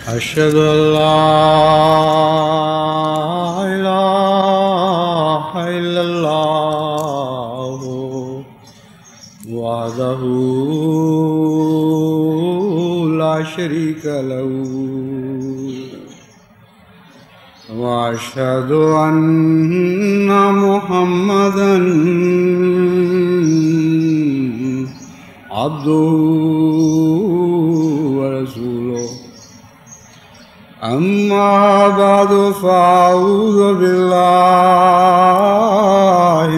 أشهد أن لا إله إلا الله وحده لا شريك له وأشهد أن محمدا عبده ورسوله أما بعد فأعوذ بالله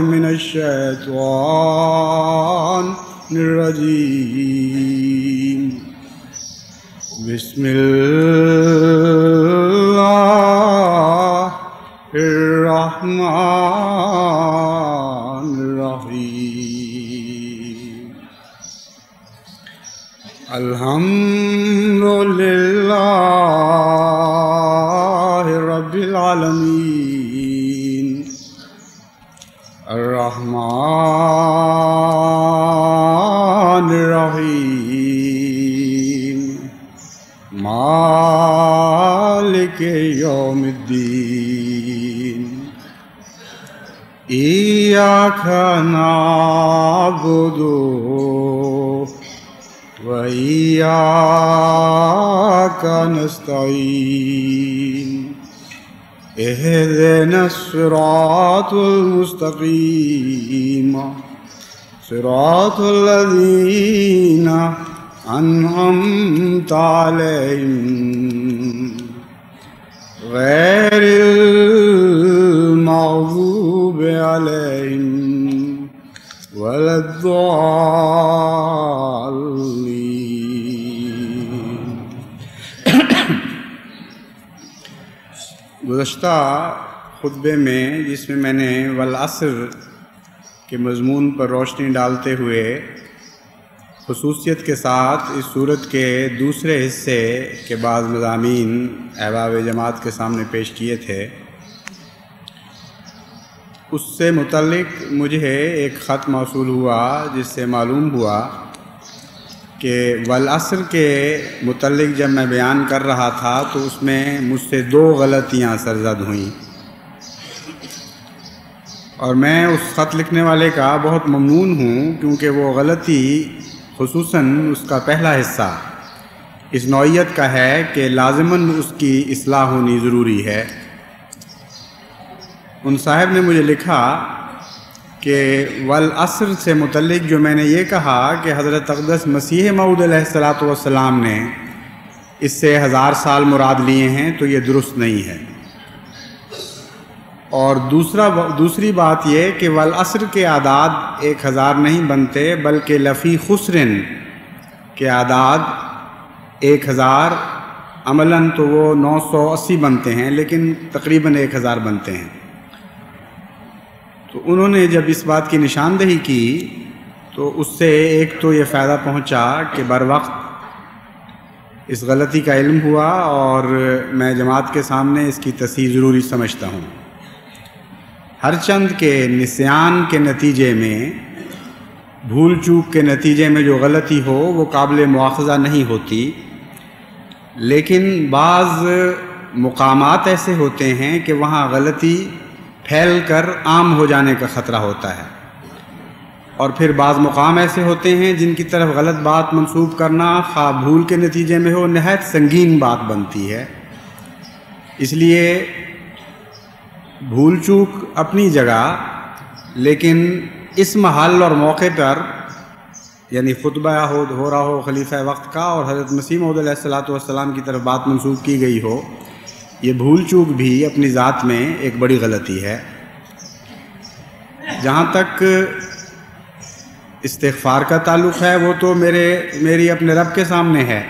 من الشيطان الرجيم بسم الله الرحمن الرحيم الحمد لله رب العالمين الرحمن الرحيم مالك يوم الدين إياك نعبد وإياك نستعين اهدنا الصراط المستقيم صراط الذين أنعمت عليهم غير المغضوب عليهم ولا الضالين۔ گزشتہ خطبے میں جس میں میں نے والعصر کے مضمون پر روشنی ڈالتے ہوئے خصوصیت کے ساتھ اس صورت کے دوسرے حصے کے بعض مضامین احباب جماعت کے سامنے پیش کیے تھے، اس سے متعلق مجھے ایک خط موصول ہوا جس سے معلوم ہوا کہ والعصر کے متعلق جب میں بیان کر رہا تھا تو اس میں مجھ سے 2 غلطیاں سرزد ہوئیں، اور میں اس خط لکھنے والے کا بہت ممنون ہوں کیونکہ وہ غلطی خصوصاً اس کا پہلا حصہ اس نوعیت کا ہے کہ لازماً اس کی اصلاح ہونی ضروری ہے۔ ان صاحب نے مجھے لکھا کہ والعصر سے متعلق جو میں نے یہ کہا کہ حضرت اقدس مسیح موعود علیہ السلام نے اس سے 1000 سال مراد لیے ہیں تو یہ درست نہیں ہے، اور دوسری بات یہ کہ والعصر کے اعداد 1000 نہیں بنتے بلکہ لفی خسرن کے اعداد 1000 عملاً تو وہ 980 بنتے ہیں لیکن تقریباً 1000 بنتے ہیں۔ تو انہوں نے جب اس بات کی نشاندہی کی تو اس سے ایک تو یہ فائدہ پہنچا کہ بر وقت اس غلطی کا علم ہوا اور میں جماعت کے سامنے اس کی تصحیح ضروری سمجھتا ہوں۔ ہر چند کے نسیان کے نتیجے میں، بھول چوک کے نتیجے میں جو غلطی ہو وہ قابل مواخذہ نہیں ہوتی، لیکن بعض مقامات ایسے ہوتے ہیں کہ وہاں غلطی پھیل کر عام ہو جانے کا خطرہ ہوتا ہے، اور پھر بعض مقام ایسے ہوتے ہیں جن کی طرف غلط بات منسوب کرنا خواہ بھول کے نتیجے میں ہو نہایت سنگین بات بنتی ہے۔ اس لیے بھول چوک اپنی جگہ، لیکن اس محل اور موقع پر یعنی خطبہ ہو رہا ہو خلیفہ وقت کا اور حضرت مسیح موعود علیہ السلام کی طرف بات منسوب کی گئی ہو، یہ بھول چوک بھی اپنی ذات میں ایک بڑی غلطی ہے۔ جہاں تک استغفار کا تعلق ہے وہ تو میری اپنے رب کے سامنے ہے،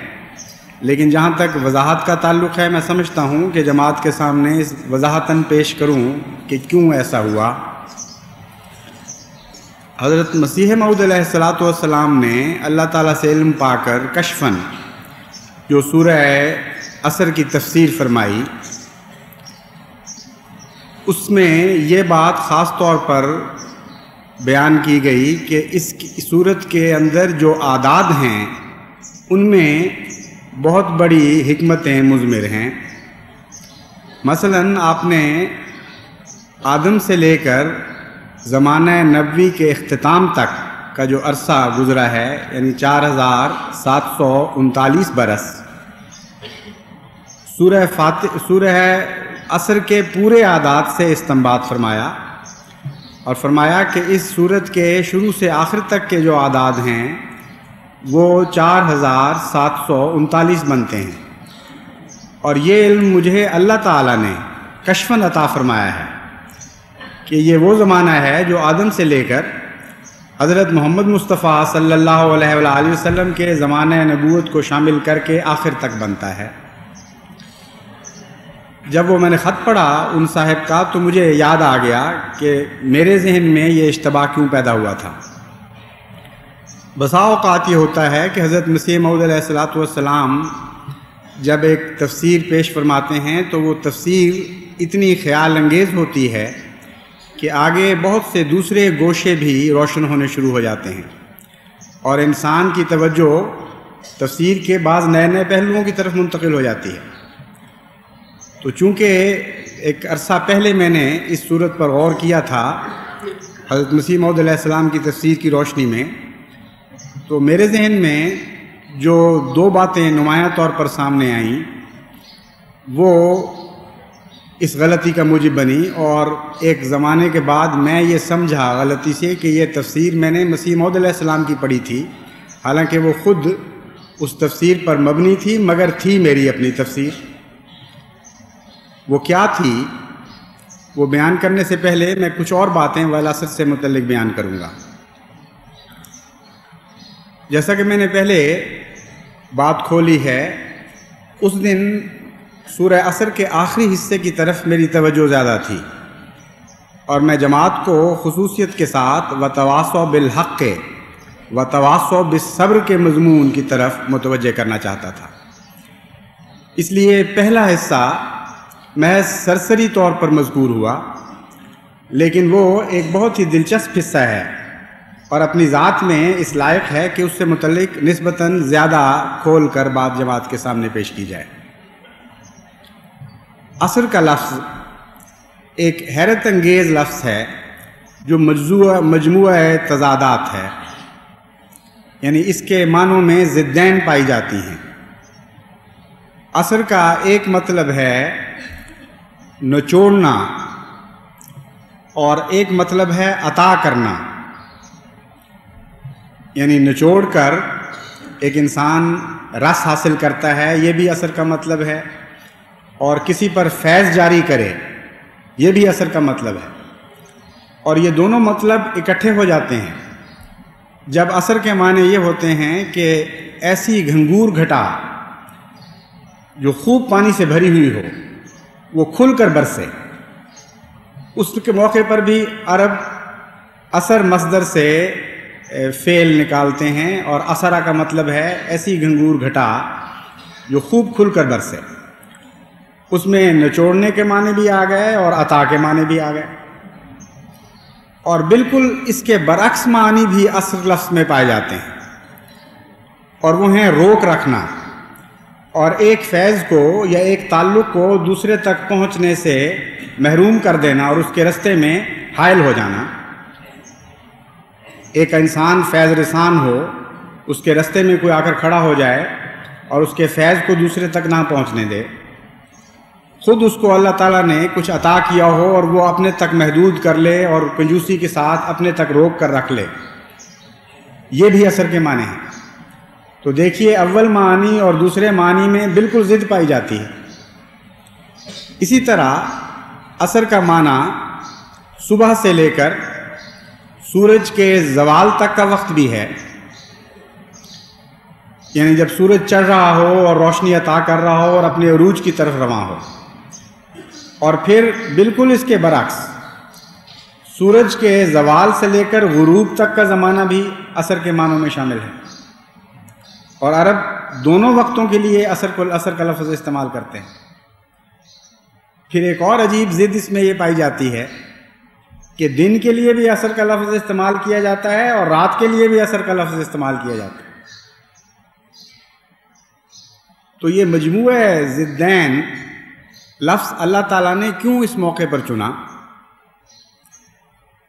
لیکن جہاں تک وضاحت کا تعلق ہے میں سمجھتا ہوں کہ جماعت کے سامنے اس وضاحتاً پیش کروں کہ کیوں ایسا ہوا۔ حضرت مسیح موعود علیہ السلام نے اللہ تعالیٰ سے علم پا کر کشفاً جو سورہ عصر کی تفسیر فرمائی، اس میں یہ بات خاص طور پر بیان کی گئی کہ اس صورت کے اندر جو اعداد ہیں ان میں بہت بڑی حکمتیں مضمر ہیں۔ مثلاً آپ نے آدم سے لے کر زمانہ نبوی کے اختتام تک کا جو عرصہ گزرا ہے، یعنی 4739 برس، سورہ عصر کے پورے اعداد سے استنباط فرمایا، اور فرمایا کہ اس سورت کے شروع سے آخر تک کے جو اعداد ہیں وہ 4739 بنتے ہیں۔ اور یہ علم مجھے اللہ تعالیٰ نے کشفاً عطا فرمایا ہے کہ یہ وہ زمانہ ہے جو آدم سے لے کر حضرت محمد مصطفیٰ صلی اللہ علیہ وآلہ وسلم کے زمانہ نبوت کو شامل کر کے آخر تک بنتا ہے۔ جب وہ میں نے خط پڑھا ان صاحب کا تو مجھے یاد آ گیا کہ میرے ذہن میں یہ اشتباہ کیوں پیدا ہوا تھا۔ بسا اوقات یہ ہوتا ہے کہ حضرت مسیح موعود علیہ السلام جب ایک تفسیر پیش فرماتے ہیں تو وہ تفسیر اتنی خیال انگیز ہوتی ہے کہ آگے بہت سے دوسرے گوشے بھی روشن ہونے شروع ہو جاتے ہیں، اور انسان کی توجہ تفسیر کے بعض نئے نئے پہلوؤں کی طرف منتقل ہو جاتی ہے۔ تو چونکہ ایک عرصہ پہلے میں نے اس صورت پر غور کیا تھا حضرت مسیح موعود علیہ السلام کی تفسیر کی روشنی میں، تو میرے ذہن میں جو دو باتیں نمایاں طور پر سامنے آئیں وہ اس غلطی کا موجب بنی، اور ایک زمانے کے بعد میں یہ سمجھا غلطی سے کہ یہ تفسیر میں نے مسیح موعود علیہ السلام کی پڑھی تھی، حالانکہ وہ خود اس تفسیر پر مبنی تھی، مگر تھی میری اپنی تفسیر۔ وہ کیا تھی وہ بیان کرنے سے پہلے میں کچھ اور باتیں والعصر سے متعلق بیان کروں گا۔ جیسا کہ میں نے پہلے بات کھولی ہے، اس دن سورہ عصر کے آخری حصے کی طرف میری توجہ زیادہ تھی، اور میں جماعت کو خصوصیت کے ساتھ وتواصوا بالحق وتواصوا بالصبر کے مضمون کی طرف متوجہ کرنا چاہتا تھا۔ اس لیے پہلا حصہ محض سرسری طور پر مذکور ہوا، لیکن وہ ایک بہت ہی دلچسپ حصہ ہے اور اپنی ذات میں اس لائق ہے کہ اس سے متعلق نسبتاً زیادہ کھول کر بات جماعت کے سامنے پیش کی جائے۔ عصر کا لفظ ایک حیرت انگیز لفظ ہے جو مجموعہ تضادات ہے، یعنی اس کے معنوں میں ضدین پائی جاتی ہیں۔ عصر کا ایک مطلب ہے نچوڑنا، اور ایک مطلب ہے عطا کرنا، یعنی نچوڑ کر ایک انسان رس حاصل کرتا ہے، یہ بھی عصر کا مطلب ہے، اور کسی پر فیض جاری کرے، یہ بھی عصر کا مطلب ہے۔ اور یہ دونوں مطلب اکٹھے ہو جاتے ہیں جب عصر کے معنی یہ ہوتے ہیں کہ ایسی گھنگور گھٹا جو خوب پانی سے بھری ہوئی ہو وہ کھل کر برسے۔ اس کے موقع پر بھی عرب عصر مصدر سے فعل نکالتے ہیں، اور عصرہ کا مطلب ہے ایسی گھنگور گھٹا جو خوب کھل کر برسے۔ اس میں نچوڑنے کے معنی بھی آ گئے اور عطا کے معنی بھی آ گئے، اور بالکل اس کے برعکس معنی بھی عصر لفظ میں پائے جاتے ہیں، اور وہ ہیں روک رکھنا، اور ایک فیض کو یا ایک تعلق کو دوسرے تک پہنچنے سے محروم کر دینا اور اس کے رستے میں حائل ہو جانا۔ ایک انسان فیض رسان ہو، اس کے رستے میں کوئی آ کر کھڑا ہو جائے اور اس کے فیض کو دوسرے تک نہ پہنچنے دے، خود اس کو اللہ تعالیٰ نے کچھ عطا کیا ہو اور وہ اپنے تک محدود کر لے اور کنجوسی کے ساتھ اپنے تک روک کر رکھ لے، یہ بھی عصر کے معنی ہیں۔ تو دیکھیے اول معنی اور دوسرے معنی میں بالکل ضد پائی جاتی ہے۔ اسی طرح عصر کا معنی صبح سے لے کر سورج کے زوال تک کا وقت بھی ہے، یعنی جب سورج چڑھ رہا ہو اور روشنی عطا کر رہا ہو اور اپنے عروج کی طرف رواں ہو، اور پھر بالکل اس کے برعکس سورج کے زوال سے لے کر غروب تک کا زمانہ بھی عصر کے معنوں میں شامل ہے، اور عرب دونوں وقتوں کے لیے عصر کا لفظ استعمال کرتے ہیں۔ پھر ایک اور عجیب ضد اس میں یہ پائی جاتی ہے کہ دن کے لیے بھی عصر کا لفظ استعمال کیا جاتا ہے اور رات کے لیے بھی عصر کا لفظ استعمال کیا جاتا ہے۔ تو یہ مجموعہ ضدین لفظ اللہ تعالیٰ نے کیوں اس موقع پر چنا؟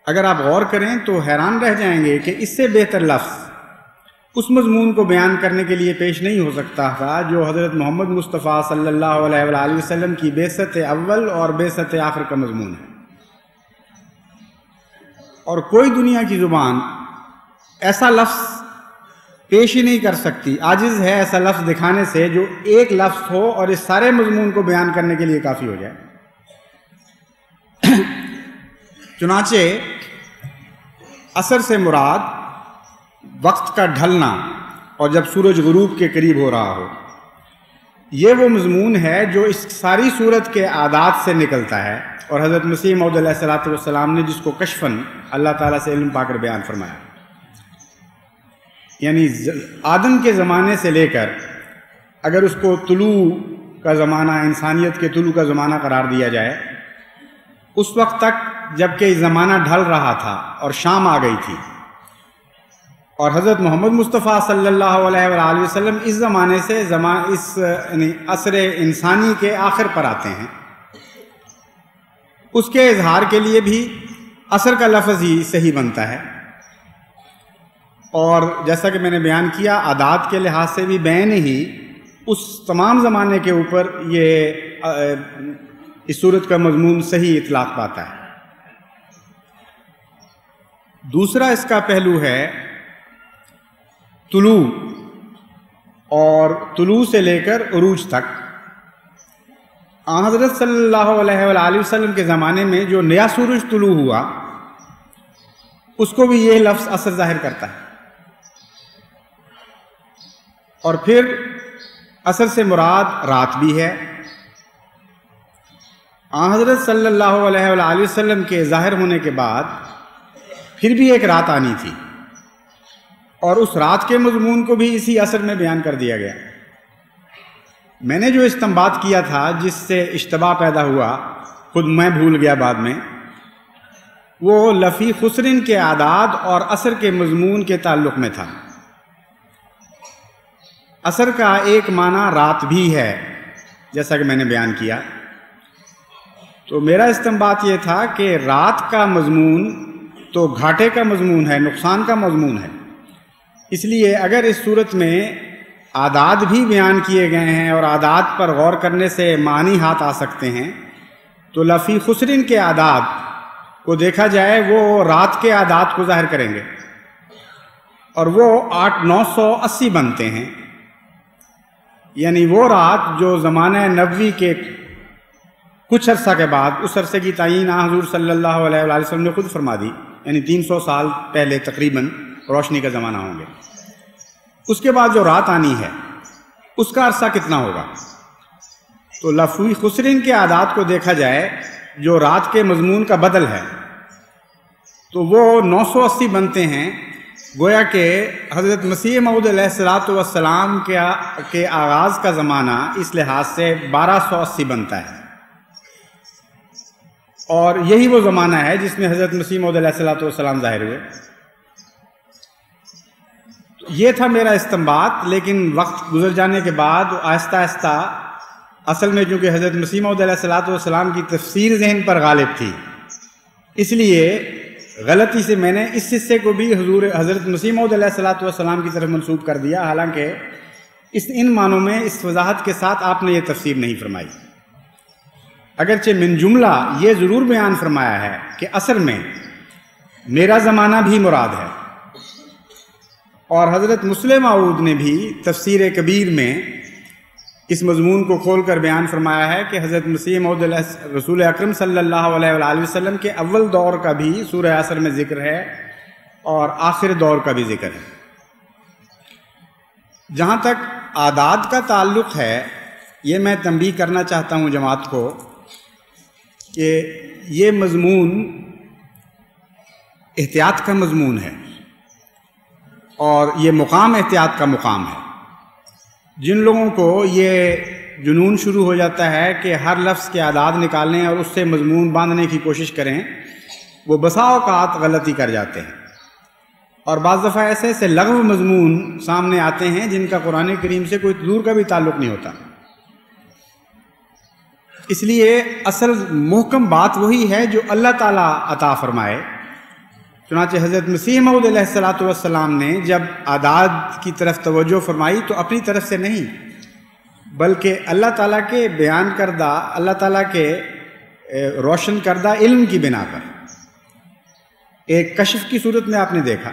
اگر آپ غور کریں تو حیران رہ جائیں گے کہ اس سے بہتر لفظ اس مضمون کو بیان کرنے کے لیے پیش نہیں ہو سکتا تھا جو حضرت محمد مصطفیٰ صلی اللہ علیہ وآلہ وسلم کی بعثت اول اور بعثت آخر کا مضمون ہے۔ اور کوئی دنیا کی زبان ایسا لفظ پیش ہی نہیں کر سکتی، عاجز ہے ایسا لفظ دکھانے سے جو ایک لفظ ہو اور اس سارے مضمون کو بیان کرنے کے لیے کافی ہو جائے۔ چنانچہ عصر سے مراد وقت کا ڈھلنا اور جب سورج غروب کے قریب ہو رہا ہو، یہ وہ مضمون ہے جو اس ساری صورت کے عادات سے نکلتا ہے، اور حضرت مسیح موعود علیہ السلام نے جس کو کشفاً اللہ تعالیٰ سے علم پا کر بیان فرمایا۔ یعنی آدم کے زمانے سے لے کر اگر اس کو طلوع کا زمانہ، انسانیت کے طلوع کا زمانہ قرار دیا جائے، اس وقت تک جب کہ زمانہ ڈھل رہا تھا اور شام آ گئی تھی، اور حضرت محمد مصطفیٰ صلی اللہ علیہ وآلہ وسلم اس زمانے سے یعنی عصر انسانی کے آخر پر آتے ہیں، اس کے اظہار کے لیے بھی عصر کا لفظ ہی صحیح بنتا ہے۔ اور جیسا کہ میں نے بیان کیا، عادات کے لحاظ سے بھی بین ہی اس تمام زمانے کے اوپر یہ اس صورت کا مضمون صحیح اطلاق پاتا ہے۔ دوسرا اس کا پہلو ہے طلوع، اور طلوع سے لے کر عروج تک حضرت صلی اللہ علیہ وآلہ وسلم کے زمانے میں جو نیا سورج طلوع ہوا، اس کو بھی یہ لفظ عصر ظاہر کرتا ہے۔ اور پھر عصر سے مراد رات بھی ہے۔ حضرت صلی اللہ علیہ وآلہ وسلم کے ظاہر ہونے کے بعد پھر بھی ایک رات آنی تھی، اور اس رات کے مضمون کو بھی اسی عصر میں بیان کر دیا گیا۔ میں نے جو استنباط کیا تھا، جس سے اشتباہ پیدا ہوا، خود میں بھول گیا بعد میں، وہ لفی خسرن کے اعداد اور عصر کے مضمون کے تعلق میں تھا۔ عصر کا ایک معنی رات بھی ہے، جیسا کہ میں نے بیان کیا۔ تو میرا استنباط یہ تھا کہ رات کا مضمون تو گھاٹے کا مضمون ہے، نقصان کا مضمون ہے، اس لیے اگر اس صورت میں اعداد بھی بیان کیے گئے ہیں اور اعداد پر غور کرنے سے معنی ہاتھ آ سکتے ہیں، تو لفی خسرن کے اعداد کو دیکھا جائے وہ رات کے اعداد کو ظاہر کریں گے، اور وہ 8,980 بنتے ہیں۔ یعنی وہ رات جو زمانہ نبوی کے کچھ عرصہ کے بعد، اس عرصے کی تعین حضور صلی اللہ علیہ وآلہ وسلم نے خود فرما دی، یعنی 300 سال پہلے تقریباً روشنی کا زمانہ ہوں گے۔ اس کے بعد جو رات آنی ہے، اس کا عرصہ کتنا ہوگا؟ تو لفی خسرین کے اعداد کو دیکھا جائے جو رات کے مضمون کا بدل ہے، تو وہ 980 بنتے ہیں۔ گویا کہ حضرت مسیح موعود علیہ السلام کے آغاز کا زمانہ اس لحاظ سے 1280 بنتا ہے، اور یہی وہ زمانہ ہے جس میں حضرت مسیح موعود علیہ السلام ظاہر ہوئے۔ یہ تھا میرا استنباط، لیکن وقت گزر جانے کے بعد آہستہ آہستہ اصل میں چونکہ حضرت مسیح موعود علیہ السلام کی تفسیر ذہن پر غالب تھی، اس لیے غلطی سے میں نے اس حصے کو بھی حضرت مسیح موعود علیہ السلام کی طرف منسوب کر دیا، حالانکہ ان معنوں میں اس وضاحت کے ساتھ آپ نے یہ تفسیر نہیں فرمائی۔ اگرچہ من جملہ یہ ضرور بیان فرمایا ہے کہ عصر میں میرا زمانہ بھی مراد ہے، اور حضرت مسلم موعود نے بھی تفسیر کبیر میں اس مضمون کو کھول کر بیان فرمایا ہے کہ حضرت مسیح موعود رسول اکرم صلی اللہ علیہ وآلہ وسلم کے اول دور کا بھی سورہ عصر میں ذکر ہے اور آخر دور کا بھی ذکر ہے۔ جہاں تک اعداد کا تعلق ہے، یہ میں تنبیہ کرنا چاہتا ہوں جماعت کو کہ یہ مضمون احتیاط کا مضمون ہے، اور یہ مقام احتیاط کا مقام ہے۔ جن لوگوں کو یہ جنون شروع ہو جاتا ہے کہ ہر لفظ کے اعداد نکالیں اور اس سے مضمون باندھنے کی کوشش کریں، وہ بسا اوقات غلطی کر جاتے ہیں، اور بعض دفعہ ایسے ایسے لغو مضمون سامنے آتے ہیں جن کا قرآن کریم سے کوئی دور کا بھی تعلق نہیں ہوتا۔ اس لیے اصل محکم بات وہی ہے جو اللہ تعالیٰ عطا فرمائے۔ چنانچہ حضرت مسیح موعود علیہ الصلوۃ والسلام نے جب اعداد کی طرف توجہ فرمائی تو اپنی طرف سے نہیں، بلکہ اللہ تعالیٰ کے بیان کردہ، اللہ تعالیٰ کے روشن کردہ علم کی بنا پر، ایک کشف کی صورت میں آپ نے دیکھا۔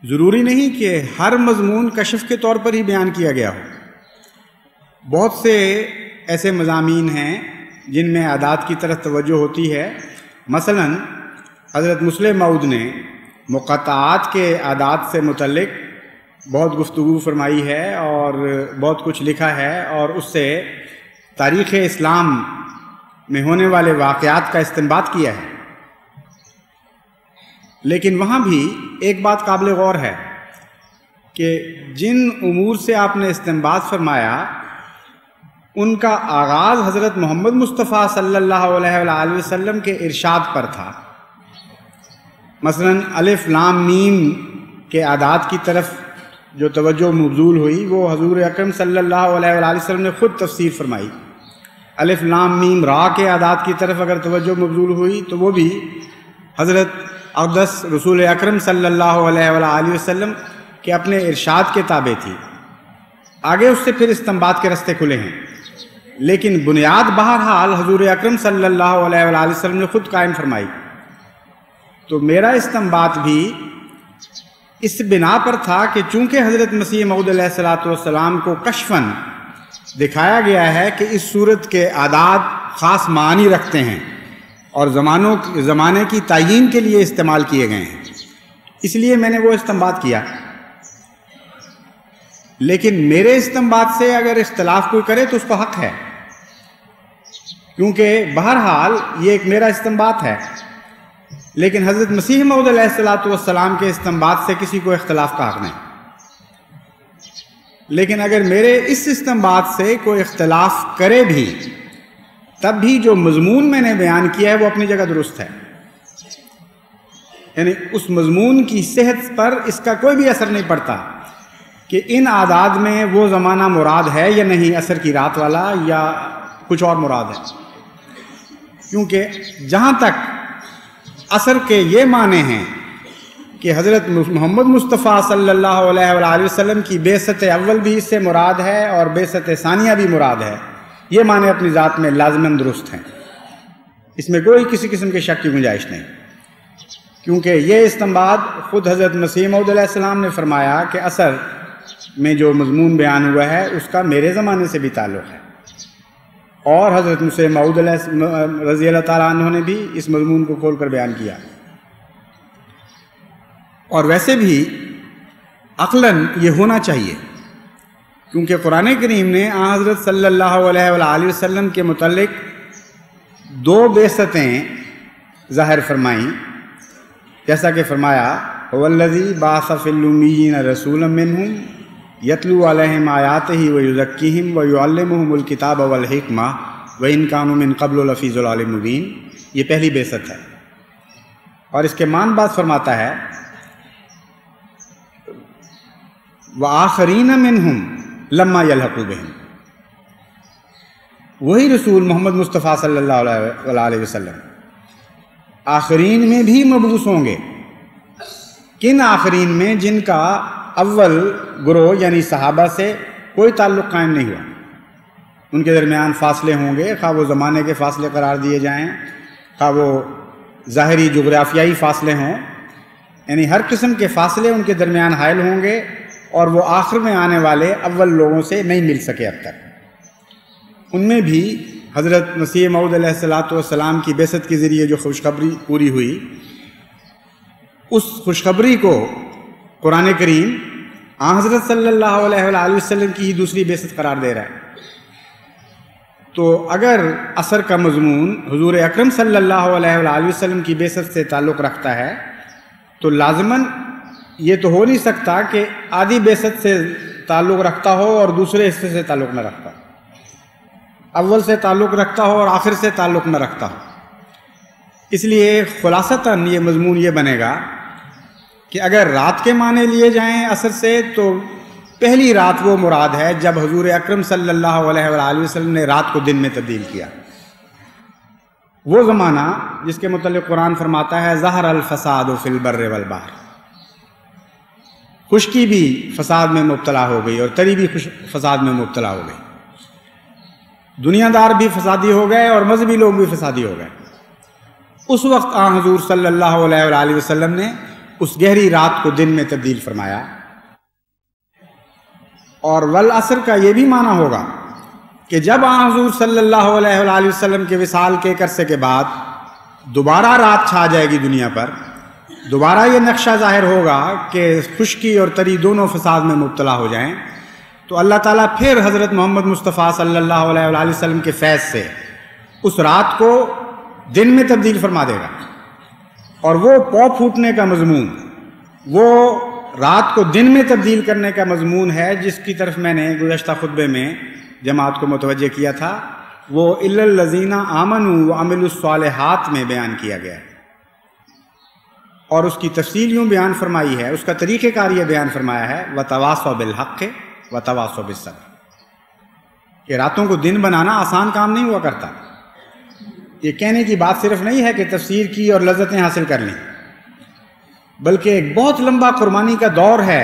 ضروری نہیں کہ ہر مضمون کشف کے طور پر ہی بیان کیا گیا ہو۔ بہت سے ایسے مضامین ہیں جن میں اعداد کی طرف توجہ ہوتی ہے۔ مثلا حضرت مسلم موعود نے مقطعات کے اعداد سے متعلق بہت گفتگو فرمائی ہے اور بہت کچھ لکھا ہے، اور اس سے تاریخ اسلام میں ہونے والے واقعات کا استنباط کیا ہے۔ لیکن وہاں بھی ایک بات قابل غور ہے کہ جن امور سے آپ نے استنباط فرمایا ان کا آغاز حضرت محمد مصطفیٰ صلی اللہ علیہ وآلہ وسلم کے ارشاد پر تھا۔ مثلا الف لام میم کے اعداد کی طرف جو توجہ مبذول ہوئی وہ حضور اکرم صلی اللہ علیہ وآلہ وسلم نے خود تفسیر فرمائی۔ الف لام میم را کے اعداد کی طرف اگر توجہ مبذول ہوئی تو وہ بھی حضرت اقدس رسول اکرم صلی اللہ علیہ وآلہ وسلم کے اپنے ارشاد کے تابع تھی۔ آگے اس سے پھر استنباط کے رستے کھلے ہیں، لیکن بنیاد بہرحال حضور اکرم صلی اللہ علیہ وآلہ وسلم نے خود قائم فرمائی۔ تو میرا استنباط بھی اس بنا پر تھا کہ چونکہ حضرت مسیح موعود علیہ الصلوۃ والسلام کو کشفاً دکھایا گیا ہے کہ اس صورت کے اعداد خاص معنی رکھتے ہیں اور زمانے کی تعیین کے لیے استعمال کیے گئے ہیں، اس لیے میں نے وہ استنباط کیا۔ لیکن میرے استنباط سے اگر اختلاف کوئی کرے تو اس کو حق ہے، کیونکہ بہرحال یہ ایک میرا استنباط ہے، لیکن حضرت مسیح موعود علیہ الصلوۃ والسلام کے استنباط سے کسی کو اختلاف کا حق نہیں۔ لیکن اگر میرے اس استنباط سے کوئی اختلاف کرے بھی تب بھی جو مضمون میں نے بیان کیا ہے وہ اپنی جگہ درست ہے، یعنی اس مضمون کی صحت پر اس کا کوئی بھی اثر نہیں پڑتا کہ ان اعداد میں وہ زمانہ مراد ہے یا نہیں، عصر کی رات والا یا کچھ اور مراد ہے، کیونکہ جہاں تک عصر کے یہ معنی ہیں کہ حضرت محمد مصطفیٰ صلی اللہ علیہ وآلہ وسلم کی بعثت اول بھی اس سے مراد ہے اور بعثت ثانیہ بھی مراد ہے، یہ معنی اپنی ذات میں لازماً درست ہیں، اس میں کوئی کسی قسم کے شک کی گنجائش نہیں، کیونکہ یہ استنباط خود حضرت مسیح موعود علیہ السلام نے فرمایا کہ عصر میں جو مضمون بیان ہوا ہے اس کا میرے زمانے سے بھی تعلق ہے، اور حضرت مسیح موعود رضی اللہ تعالیٰ عنہ نے بھی اس مضمون کو کھول کر بیان کیا۔ اور ویسے بھی عقلاً یہ ہونا چاہیے، کیونکہ قرآن کریم نے حضرت صلی اللہ علیہ وآلہ وسلم کے متعلق 2 بعثتیں ظاہر فرمائیں، جیسا کہ فرمایا هو الذی بعث فی الامیین رسولا منہم یتلو علیہم آیاتہ ویزکیہم ویعلمہم الکتاب والحکمہ وان کانوا من قبل لفی ضلال مبین، یہ پہلی بعثت ہے۔ اور اس کے معنی بعد فرماتا ہے وآخرین منہم لما یلحقوا بہم، وہی رسول محمد مصطفیٰ صلی اللہ علیہ وسلم آخرین میں بھی مبعوث ہوں گے۔ کن آخرین میں؟ جن کا اول گروہ یعنی صحابہ سے کوئی تعلق قائم نہیں ہوا، ان کے درمیان فاصلے ہوں گے، خواہ وہ زمانے کے فاصلے قرار دیے جائیں، خواہ وہ ظاہری جغرافیائی فاصلے ہوں، یعنی ہر قسم کے فاصلے ان کے درمیان حائل ہوں گے، اور وہ آخر میں آنے والے اول لوگوں سے نہیں مل سکے اب تک۔ ان میں بھی حضرت مسیح موعود علیہ الصلوۃ والسلام کی بعثت کے ذریعے جو خوشخبری پوری ہوئی، اس خوشخبری کو قرآن کریم حضرت صلی اللہ علیہ وآلہ وسلم کی ہی دوسری بعثت قرار دے رہا ہے۔ تو اگر عصر کا مضمون حضور اکرم صلی اللہ علیہ وآلہ وسلم کی بعثت سے تعلق رکھتا ہے تو لازماً یہ تو ہو نہیں سکتا کہ آدھی بعثت سے تعلق رکھتا ہو اور دوسرے حصے سے تعلق نہ رکھتا ہو، اول سے تعلق رکھتا ہو اور آخر سے تعلق نہ رکھتا ہو۔ اس لیے خلاصتاً یہ مضمون یہ بنے گا کہ اگر رات کے معنی لیے جائیں عصر سے تو پہلی رات وہ مراد ہے جب حضور اکرم صلی اللہ علیہ وآلہ وسلم نے رات کو دن میں تبدیل کیا. وہ زمانہ جس کے متعلق قرآن فرماتا ہے ظہر الفساد فی البر والبحر، خشکی بھی فساد میں مبتلا ہو گئی اور تری بھی فساد میں مبتلا ہو گئی، دنیا دار بھی فسادی ہو گئے اور مذہبی لوگ بھی فسادی ہو گئے. اس وقت آن حضور صلی اللہ علیہ وآلہ وسلم نے اس گہری رات کو دن میں تبدیل فرمایا. اور والعصر کا یہ بھی معنی ہوگا کہ جب آن حضور صلی اللہ علیہ وآلہ وسلم کے وصال کے ایک عرصے کے بعد دوبارہ رات چھا جائے گی دنیا پر، دوبارہ یہ نقشہ ظاہر ہوگا کہ خشکی اور تری دونوں فساد میں مبتلا ہو جائیں، تو اللہ تعالیٰ پھر حضرت محمد مصطفیٰ صلی اللہ علیہ وآلہ وسلم کے فیض سے اس رات کو دن میں تبدیل فرما دے گا. اور وہ پو پھوٹنے کا مضمون، وہ رات کو دن میں تبدیل کرنے کا مضمون ہے جس کی طرف میں نے گزشتہ خطبے میں جماعت کو متوجہ کیا تھا، وہ الا الذین آمنوا وعملوا الصالحات میں بیان کیا گیا ہے. اور اس کی تفصیل یوں بیان فرمائی ہے، اس کا طریقہ کار یہ بیان فرمایا ہے وتواصوا بالحق وتواصوا بالصبر، کہ راتوں کو دن بنانا آسان کام نہیں ہوا کرتا. یہ کہنے کی بات صرف نہیں ہے کہ تفسیر کی اور لذتیں حاصل کر لیں، بلکہ ایک بہت لمبا قربانی کا دور ہے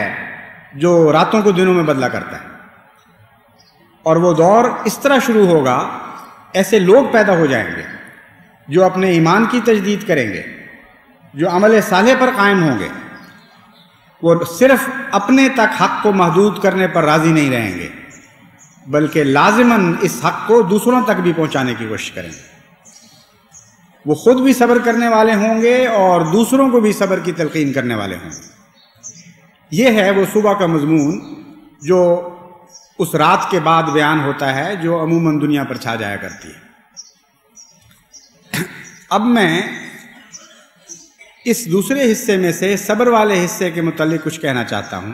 جو راتوں کو دنوں میں بدلا کرتا ہے. اور وہ دور اس طرح شروع ہوگا، ایسے لوگ پیدا ہو جائیں گے جو اپنے ایمان کی تجدید کریں گے، جو عمل صالح پر قائم ہوں گے. وہ صرف اپنے تک حق کو محدود کرنے پر راضی نہیں رہیں گے، بلکہ لازماً اس حق کو دوسروں تک بھی پہنچانے کی کوشش کریں گے. وہ خود بھی صبر کرنے والے ہوں گے اور دوسروں کو بھی صبر کی تلقین کرنے والے ہوں گے. یہ ہے وہ صبح کا مضمون جو اس رات کے بعد بیان ہوتا ہے، جو عموماً دنیا پر چھا جایا کرتی ہے. اب میں اس دوسرے حصے میں سے صبر والے حصے کے متعلق کچھ کہنا چاہتا ہوں.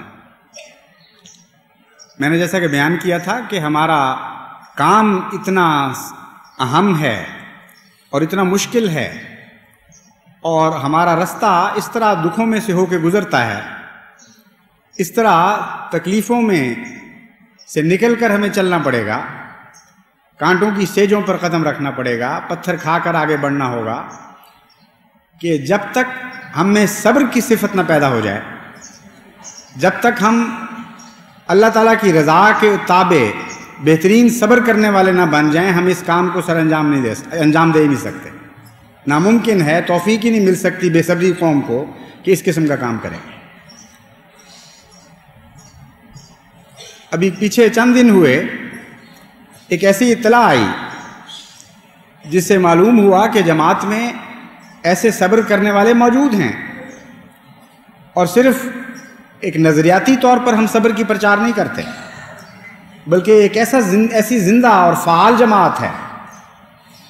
میں نے جیسا کہ بیان کیا تھا کہ ہمارا کام اتنا اہم ہے اور اتنا مشکل ہے، اور ہمارا رستہ اس طرح دکھوں میں سے ہو کے گزرتا ہے، اس طرح تکلیفوں میں سے نکل کر ہمیں چلنا پڑے گا، کانٹوں کی سیجوں پر قدم رکھنا پڑے گا، پتھر کھا کر آگے بڑھنا ہوگا، کہ جب تک ہم میں صبر کی صفت نہ پیدا ہو جائے، جب تک ہم اللہ تعالیٰ کی رضا کے تابع بہترین صبر کرنے والے نہ بن جائیں، ہم اس کام کو انجام دے ہی نہیں سکتے. ناممکن ہے، توفیق ہی نہیں مل سکتی بے صبری قوم کو کہ اس قسم کا کام کریں. ابھی پیچھے چند دن ہوئے ایک ایسی اطلاع آئی جس سے معلوم ہوا کہ جماعت میں ایسے صبر کرنے والے موجود ہیں، اور صرف ایک نظریاتی طور پر ہم صبر کی پرچار نہیں کرتے، بلکہ ایک ایسی زندہ اور فعال جماعت ہے،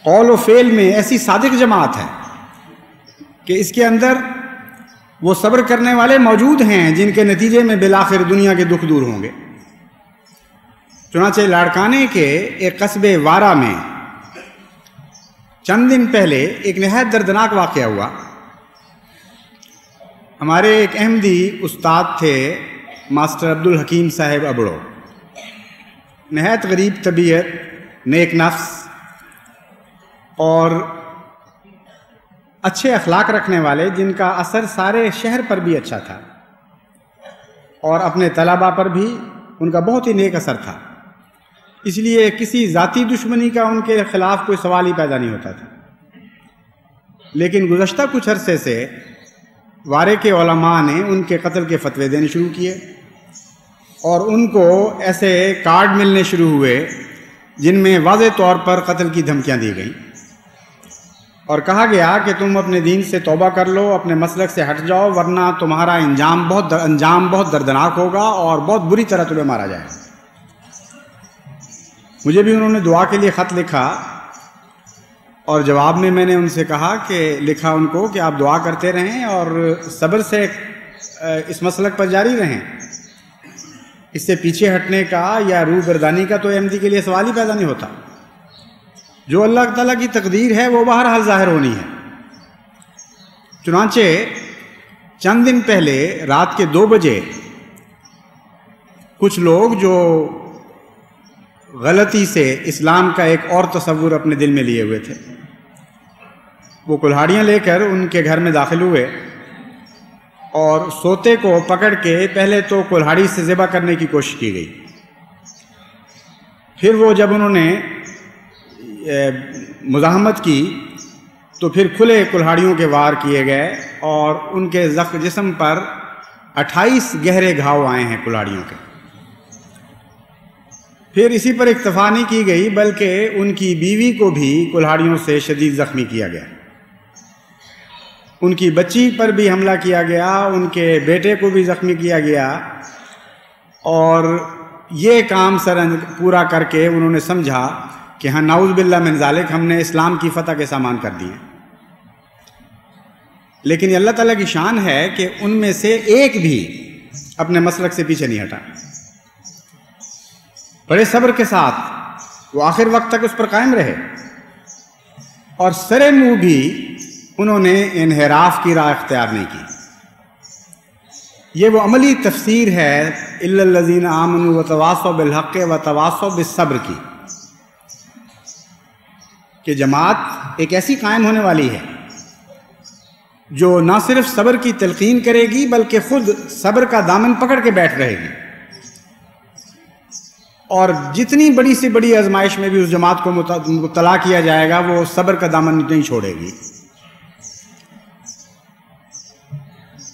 قول و فعل میں ایسی صادق جماعت ہے کہ اس کے اندر وہ صبر کرنے والے موجود ہیں جن کے نتیجے میں بالآخر دنیا کے دکھ دور ہوں گے. چنانچہ لاڑکانے کے ایک قصبے وارا میں چند دن پہلے ایک نہایت دردناک واقعہ ہوا. ہمارے ایک احمدی استاد تھے ماسٹر عبدالحکیم صاحب ابڑو، نہایت غریب طبیعت، نیک نفس اور اچھے اخلاق رکھنے والے، جن کا اثر سارے شہر پر بھی اچھا تھا اور اپنے طلباء پر بھی ان کا بہت ہی نیک اثر تھا. اس لیے کسی ذاتی دشمنی کا ان کے خلاف کوئی سوال ہی پیدا نہیں ہوتا تھا. لیکن گزشتہ کچھ عرصے سے وارے کے علماء نے ان کے قتل کے فتوے دینے شروع کیے، اور ان کو ایسے کارڈ ملنے شروع ہوئے جن میں واضح طور پر قتل کی دھمکیاں دی گئیں، اور کہا گیا کہ تم اپنے دین سے توبہ کر لو، اپنے مسلک سے ہٹ جاؤ، ورنہ تمہارا انجام بہت دردناک ہوگا اور بہت بری طرح تمہیں مارا جائے گا. مجھے بھی انہوں نے دعا کے لیے خط لکھا، اور جواب میں نے ان سے کہا کہ لکھا ان کو کہ آپ دعا کرتے رہیں اور صبر سے اس مسلک پر جاری رہیں. اس سے پیچھے ہٹنے کا یا روح گردانی کا تو احمدی کے لیے سوال ہی پیدا نہیں ہوتا. جو اللہ تعالیٰ کی تقدیر ہے وہ بہرحال ظاہر ہونی ہے. چنانچہ چند دن پہلے رات کے 2 بجے کچھ لوگ جو غلطی سے اسلام کا ایک اور تصور اپنے دل میں لیے ہوئے تھے، وہ کلہاڑیاں لے کر ان کے گھر میں داخل ہوئے اور سوتے کو پکڑ کے پہلے تو کلہاڑی سے ذبح کرنے کی کوشش کی گئی. پھر وہ جب انہوں نے مزاحمت کی تو پھر کھلے کلہاڑیوں کے وار کیے گئے اور ان کے جسم پر 28 گہرے گھاؤ آئے ہیں کلہاڑیوں کے. پھر اسی پر اکتفا نہیں کی گئی بلکہ ان کی بیوی کو بھی کلہاڑیوں سے شدید زخمی کیا گیا، ان کی بچی پر بھی حملہ کیا گیا، ان کے بیٹے کو بھی زخمی کیا گیا، اور یہ کام پورا کر کے انہوں نے سمجھا کہ ہاں نعوذ باللہ من ذالک، ہم نے اسلام کی فتح کے سامان کر دیے. لیکن یہ اللہ تعالیٰ کی شان ہے کہ ان میں سے ایک بھی اپنے مسلک سے پیچھے نہیں ہٹا. بڑے صبر کے ساتھ وہ آخر وقت تک اس پر قائم رہے اور سرے منہ بھی انہوں نے انحراف کی راہ اختیار نہیں کی. یہ وہ عملی تفسیر ہے الا الذین آمنوا وتواصوا بالحق وتواصوا بالصبر کی، کہ جماعت ایک ایسی قائم ہونے والی ہے جو نہ صرف صبر کی تلقین کرے گی بلکہ خود صبر کا دامن پکڑ کے بیٹھ رہے گی، اور جتنی بڑی سے بڑی آزمائش میں بھی اس جماعت کو مبتلا کیا جائے گا وہ صبر کا دامن نہیں چھوڑے گی.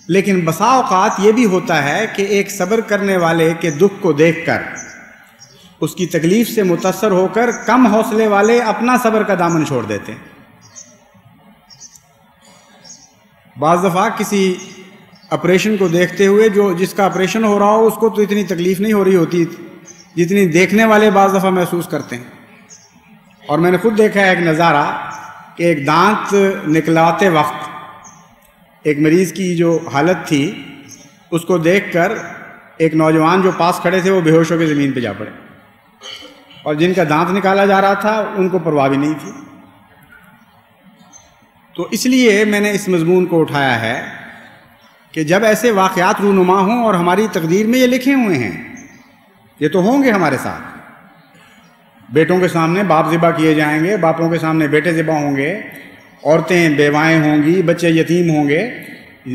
لیکن بسا اوقات یہ بھی ہوتا ہے کہ ایک صبر کرنے والے کے دکھ کو دیکھ کر، اس کی تکلیف سے متاثر ہو کر کم حوصلے والے اپنا صبر کا دامن چھوڑ دیتے ہیں. بعض دفعہ کسی آپریشن کو دیکھتے ہوئے جس کا آپریشن ہو رہا ہو اس کو تو اتنی تکلیف نہیں ہو رہی ہوتی جتنی دیکھنے والے بعض دفعہ محسوس کرتے ہیں. اور میں نے خود دیکھا ہے ایک نظارہ کہ ایک دانت نکلاتے وقت ایک مریض کی جو حالت تھی اس کو دیکھ کر ایک نوجوان جو پاس کھڑے تھے وہ بے ہوش ہو کے زمین پہ جا پڑے، اور جن کا دانت نکالا جا رہا تھا ان کو پرواہ بھی نہیں تھی. تو اس لیے میں نے اس مضمون کو اٹھایا ہے کہ جب ایسے واقعات رونما ہوں، اور ہماری تقدیر میں یہ لکھے ہوئے ہیں، یہ تو ہوں گے ہمارے ساتھ، بیٹوں کے سامنے باپ ذبح کیے جائیں گے، باپوں کے سامنے بیٹے ذبح ہوں گے، عورتیں بیوائیں ہوں گی، بچے یتیم ہوں گے.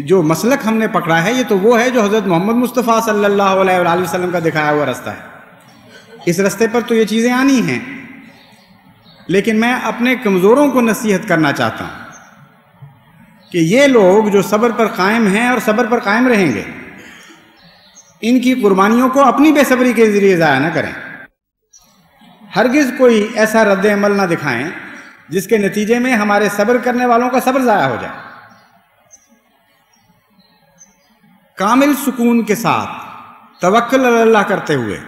جو مسلک ہم نے پکڑا ہے یہ تو وہ ہے جو حضرت محمد مصطفیٰ صلی اللہ علیہ وآلہ وسلم کا دکھایا ہوا راستہ ہے. اس راستے پر تو یہ چیزیں آنی ہیں، لیکن میں اپنے کمزوروں کو نصیحت کرنا چاہتا ہوں کہ یہ لوگ جو صبر پر قائم ہیں اور صبر پر قائم رہیں گے، ان کی قربانیوں کو اپنی بے صبری کے ذریعے ضائع نہ کریں. ہرگز کوئی ایسا رد عمل نہ دکھائیں جس کے نتیجے میں ہمارے صبر کرنے والوں کا صبر ضائع ہو جائے. کامل سکون کے ساتھ توکل علی اللہ کرتے ہوئے،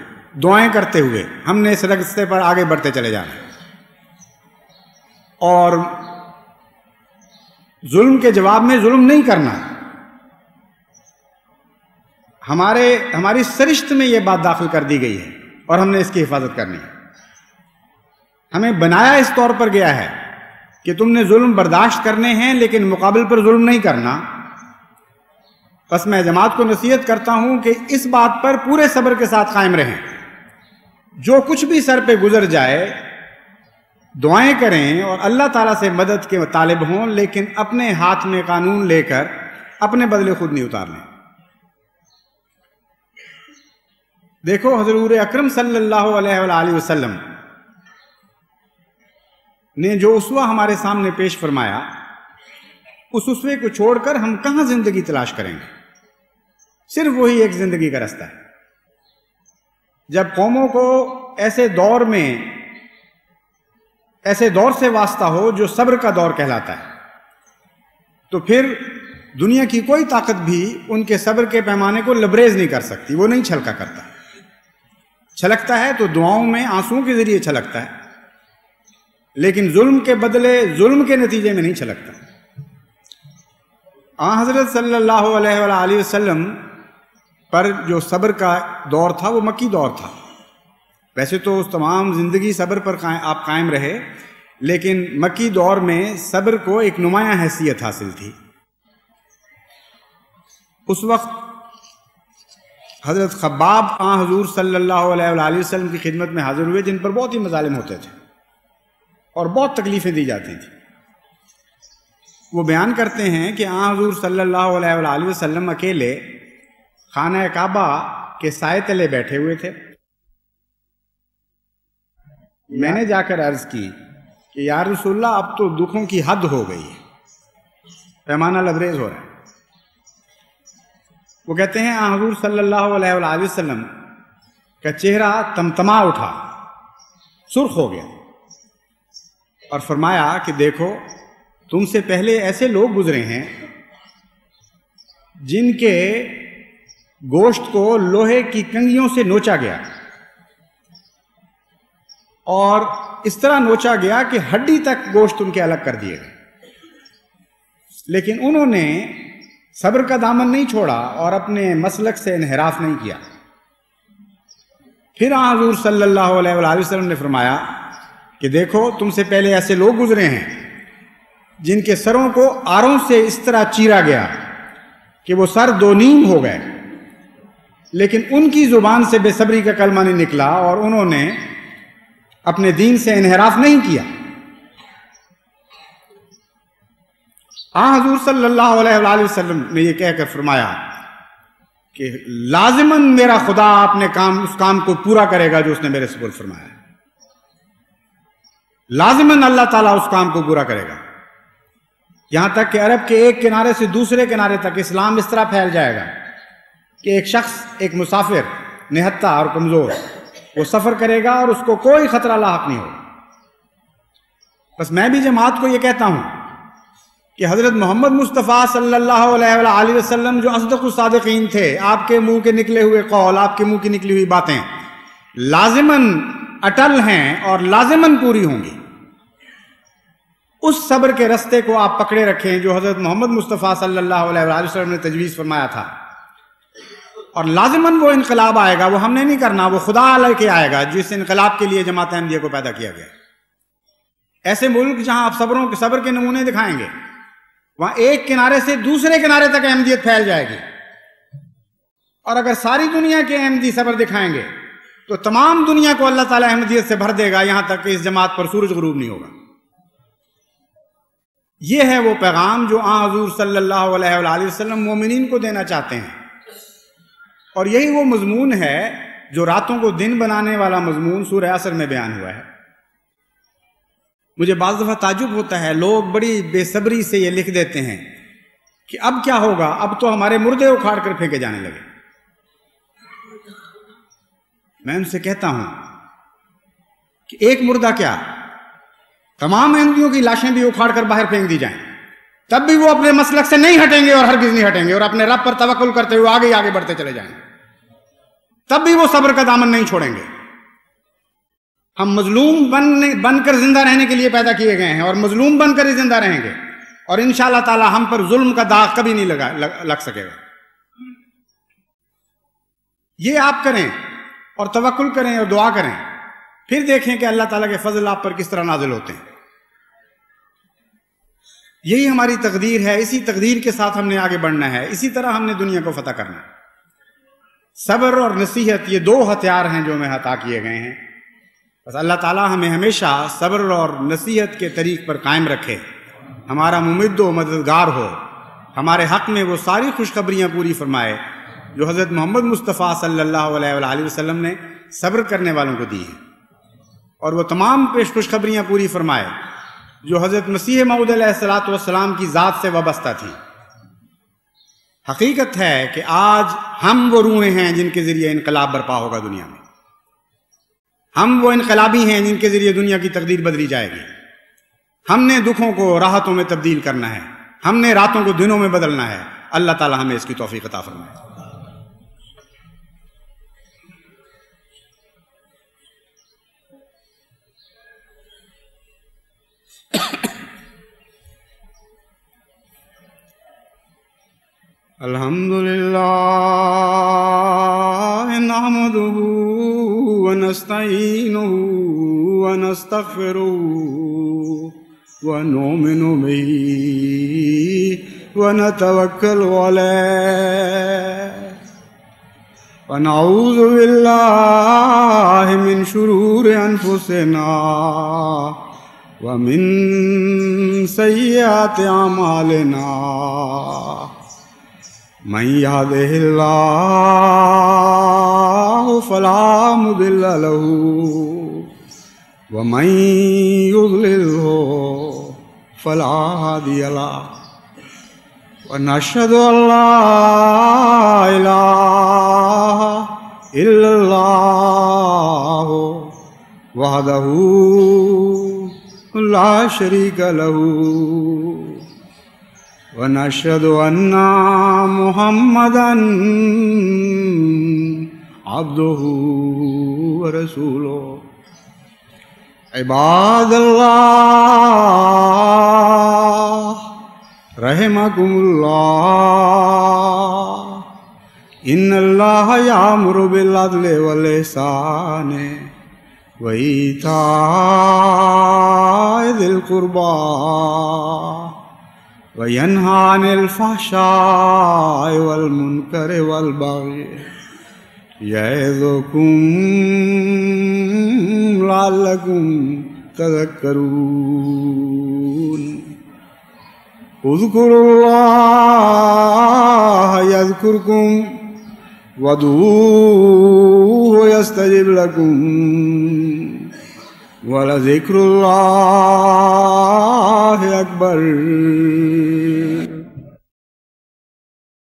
دعائیں کرتے ہوئے ہم نے اس راستے پر آگے بڑھتے چلے جانا ہے، اور ظلم کے جواب میں ظلم نہیں کرنا. ہماری سرشت میں یہ بات داخل کر دی گئی ہے اور ہم نے اس کی حفاظت کرنی ہے. ہمیں بنایا اس طور پر گیا ہے کہ تم نے ظلم برداشت کرنے ہیں لیکن مقابل پر ظلم نہیں کرنا. بس میں جماعت کو نصیحت کرتا ہوں کہ اس بات پر پورے صبر کے ساتھ قائم رہیں، جو کچھ بھی سر پہ گزر جائے دعائیں کریں اور اللہ تعالیٰ سے مدد کے طالب ہوں، لیکن اپنے ہاتھ میں قانون لے کر اپنے بدلے خود نہیں اتار لیں. دیکھو حضور اکرم صلی اللہ علیہ وآلہ وسلم نے جو اسوہ ہمارے سامنے پیش فرمایا، اس اسوے کو چھوڑ کر ہم کہاں زندگی تلاش کریں گے؟ صرف وہی ایک زندگی کا راستہ ہے. جب قوموں کو ایسے دور سے واسطہ ہو جو صبر کا دور کہلاتا ہے، تو پھر دنیا کی کوئی طاقت بھی ان کے صبر کے پیمانے کو لبریز نہیں کر سکتی. وہ نہیں چھلکا کرتا. چھلکتا ہے تو دعاؤں میں آنسوؤں کے ذریعے چھلکتا ہے، لیکن ظلم کے بدلے ظلم کے نتیجے میں نہیں چھلکتا. حضرت صلی اللہ علیہ وآلہ وسلم پر جو صبر کا دور تھا وہ مکی دور تھا. ویسے تو اس تمام زندگی صبر پر آپ قائم رہے، لیکن مکی دور میں صبر کو ایک نمایاں حیثیت حاصل تھی. اس وقت حضرت خباب حضور صلی اللہ علیہ وآلہ وسلم کی خدمت میں حاضر ہوئے، جن پر بہت ہی مظالم ہوتے تھے اور بہت تکلیفیں دی جاتی تھیں۔ وہ بیان کرتے ہیں کہ حضور صلی اللہ علیہ وآلہ وسلم اکیلے خانہ کعبہ کے سائے تلے بیٹھے ہوئے تھے۔ میں نے جا کر عرض کی کہ یا رسول اللہ، اب تو دکھوں کی حد ہو گئی ہے، پیمانہ لبریز ہو رہا ہے۔ وہ کہتے ہیں حضور صلی اللہ علیہ وآلہ وسلم کا چہرہ تمتما اٹھا، سرخ ہو گیا، اور فرمایا کہ دیکھو، تم سے پہلے ایسے لوگ گزرے ہیں جن کے گوشت کو لوہے کی کنگھیوں سے نوچا گیا، اور اس طرح نوچا گیا کہ ہڈی تک گوشت ان کے الگ کر دیے گئے، لیکن انہوں نے صبر کا دامن نہیں چھوڑا اور اپنے مسلک سے انحراف نہیں کیا۔ پھر حضور صلی اللہ علیہ وآلہ وسلم نے فرمایا کہ دیکھو، تم سے پہلے ایسے لوگ گزرے ہیں جن کے سروں کو آروں سے اس طرح چیرا گیا کہ وہ سر دو نیم ہو گئے، لیکن ان کی زبان سے بے صبری کا کلمہ نہیں نکلا اور انہوں نے اپنے دین سے انحراف نہیں کیا۔ حضور صلی اللہ علیہ وآلہ وسلم نے یہ کہہ کر فرمایا کہ لازماً میرا خدا اپنے اس کام کو پورا کرے گا جو اس نے میرے سپرد فرمایا ہے، لازماً اللہ تعالیٰ اس کام کو پورا کرے گا، یہاں تک کہ عرب کے ایک کنارے سے دوسرے کنارے تک اسلام اس طرح پھیل جائے گا کہ ایک شخص، ایک مسافر نہتہ اور کمزور، وہ سفر کرے گا اور اس کو کوئی خطرہ لاحق نہیں ہوگا۔ بس میں بھی جماعت کو یہ کہتا ہوں کہ حضرت محمد مصطفیٰ صلی اللہ علیہ وآلہ وسلم جو اصدق الصادقین تھے، آپ کے منہ کے نکلے ہوئے قول، آپ کے منہ کی نکلی ہوئی باتیں لازماً اٹل ہیں اور لازماً پوری ہوں گی۔ اس صبر کے رستے کو آپ پکڑے رکھیں جو حضرت محمد مصطفیٰ صلی اللہ علیہ وآلہ وسلم نے تجویز فرمایا تھا، اور لازماً وہ انقلاب آئے گا، وہ ہم نے نہیں کرنا، وہ خدا علیہ کے آئے گا جس انقلاب کے لیے جماعت احمدیہ کو پیدا کیا گیا۔ ایسے ملک جہاں آپ صبر کے نمونے دکھائیں گے، وہاں ایک کنارے سے دوسرے کنارے تک احمدیت پھیل جائے گی، اور اگر ساری دنیا کے احمدی صبر دکھائیں گے تو تمام دنیا کو اللہ تعالیٰ احمدیت سے بھر دے گا، یہاں تک کہ اس جماعت پر سورج غروب نہیں ہوگا۔ یہ ہے وہ پیغام جو حضور صلی اللہ علیہ وآلہ وسلم مومنین کو دینا چاہتے ہیں، اور یہی وہ مضمون ہے جو راتوں کو دن بنانے والا مضمون سورہ عصر میں بیان ہوا ہے۔ مجھے بعض دفعہ تعجب ہوتا ہے، لوگ بڑی بے صبری سے یہ لکھ دیتے ہیں کہ اب کیا ہوگا، اب تو ہمارے مردے اکھاڑ کر پھینکے جانے لگے۔ میں ان سے کہتا ہوں کہ ایک مردہ کیا، تمام احمدیوں کی لاشیں بھی اکھاڑ کر باہر پھینک دی جائیں، تب بھی وہ اپنے مسلک سے نہیں ہٹیں گے اور ہرگز نہیں ہٹیں گے، اور اپنے رب پر توکل کرتے ہوئے آگے آگے بڑھتے چلے جائیں، تب بھی وہ صبر کا دامن نہیں چھوڑیں گے۔ ہم مظلوم بن کر زندہ رہنے کے لیے پیدا کیے گئے ہیں، اور مظلوم بن کر ہی زندہ رہیں گے، اور انشاءاللہ تعالی ہم پر ظلم کا داغ کبھی نہیں لگ سکے گا۔ یہ آپ کریں اور توکل کریں اور دعا کریں، پھر دیکھیں کہ اللہ تعالیٰ کے فضل آپ پر کس طرح نازل ہوتے ہیں۔ یہی ہماری تقدیر ہے، اسی تقدیر کے ساتھ ہم نے آگے بڑھنا ہے، اسی طرح ہم نے دنیا کو فتح کرنا ہے۔ صبر اور نصیحت یہ دو ہتھیار ہیں جو ہمیں عطا کیے گئے ہیں، بس اللہ تعالیٰ ہمیں ہمیشہ صبر اور نصیحت کے طریق پر قائم رکھے، ہمارا ممد و مددگار ہو، ہمارے حق میں وہ ساری خوشخبریاں پوری فرمائے جو حضرت محمد مصطفیٰ صلی اللہ علیہ وآلہ وسلم نے صبر کرنے والوں کو دی ہیں، اور وہ تمام خوشخبریاں پوری فرمائے جو حضرت مسیح موعود علیہ السلام کی ذات سے وابستہ تھی۔ حقیقت ہے کہ آج ہم وہ روحیں ہیں جن کے ذریعے انقلاب برپا ہوگا دنیا میں، ہم وہ انقلابی ہیں جن کے ذریعے دنیا کی تقدیر بدلی جائے گی۔ ہم نے دکھوں کو راحتوں میں تبدیل کرنا ہے، ہم نے راتوں کو دنوں میں بدلنا ہے۔ اللہ تعالی ہمیں اس کی توفیق عطا فرمائے۔ الحمدللہ نحمدہ ونستعینہ ونستغفرہ ونؤمن بہ ونتوكل عليه ونعوذ بالله من شرور أنفسنا ومن سيئات أعمالنا من يهده الله فلا مضل له ومن يضلله فلا هادي له ونشهد أن لا إله إلا الله وحده لا شريك له ونشهد أن محمدا عبده ورسوله عباد الله رحمكم الله إن الله يأمر بالعدل والإحسان وإيتاء ذي القربى وينهى عن الفحشاء والمنكر والبغي يعظكم لعلكم تذكرون اذكروا الله يذكركم وادعوه يستجب لكم ولذكر الله أكبر